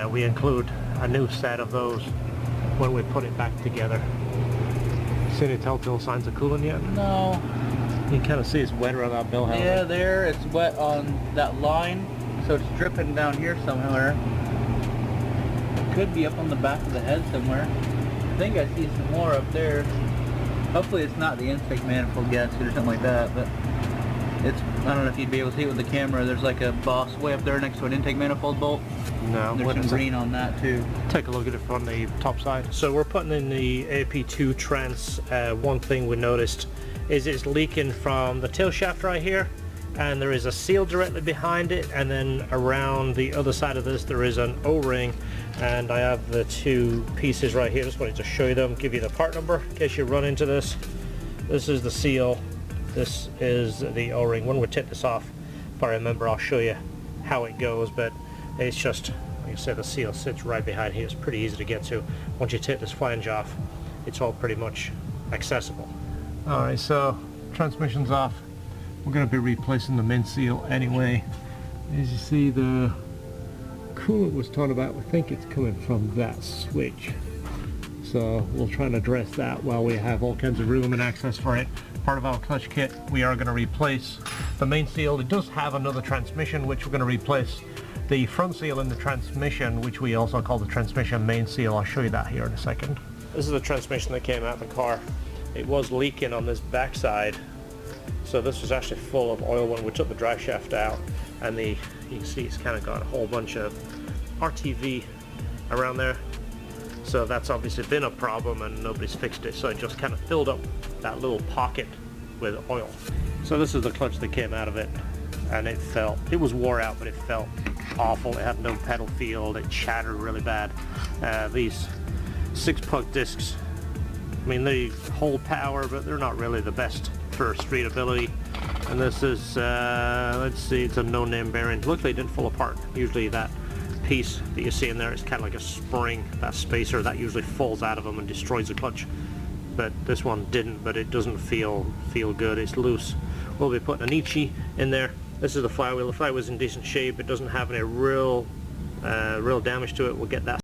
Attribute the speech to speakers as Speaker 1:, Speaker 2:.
Speaker 1: We include a new set of those when we put it back together. See any telltale signs of cooling yet?
Speaker 2: No.
Speaker 1: You can kind of see it's wetter on that bell housing.
Speaker 2: Yeah, there, it's wet on that line, so it's dripping down here somewhere. It could be up on the back of the head somewhere. I think I see some more up there. Hopefully it's not the intake manifold gasket or something like that, but it's, I don't know if you'd be able to see it with the camera. There's like a boss way up there next to an intake manifold bolt.
Speaker 1: No.
Speaker 2: And there's some green on that too.
Speaker 1: Take a look at it from the top side. So we're putting in the AP2 trans. One thing we noticed is it's leaking from the tail shaft right here, and there is a seal directly behind it, and then around the other side of this there is an O-ring, and I have the two pieces right here. Just wanted to show you them, give you the part number in case you run into this. This is the seal, this is the O-ring. When we take this off, if I remember, I'll show you how it goes, but it's just, like I said, the seal sits right behind here. It's pretty easy to get to. Once you take this flange off, it's all pretty much accessible. Alright, so transmission's off. We're going to be replacing the main seal anyway. As you see, the coolant was talking about, we think it's coming from that switch. So we'll try and address that while we have all kinds of room and access for it. Part of our clutch kit, we are going to replace the main seal. It does have another transmission which we're going to replace. The front seal in the transmission, which we also call the transmission main seal. I'll show you that here in a second. This is the transmission that came out of the car. It was leaking on this backside, so this was actually full of oil when we took the drive shaft out, and you can see it's kind of got a whole bunch of RTV around there. So that's obviously been a problem and nobody's fixed it, so it just kind of filled up that little pocket with oil. So this is the clutch that came out of it, and it was wore out, but it felt awful. It had no pedal feel, it chattered really bad. These 6-puck discs, I mean, they hold power, but they're not really the best for streetability. And this is, let's see, it's a no-name bearing. Luckily it didn't fall apart. Usually that piece that you see in there is kind of like a spring, that spacer, that usually falls out of them and destroys the clutch. But this one didn't, but it doesn't feel good. It's loose. We'll be putting an Ichi in there. This is the flywheel. The flywheel's in decent shape. It doesn't have any real damage to it. We'll get that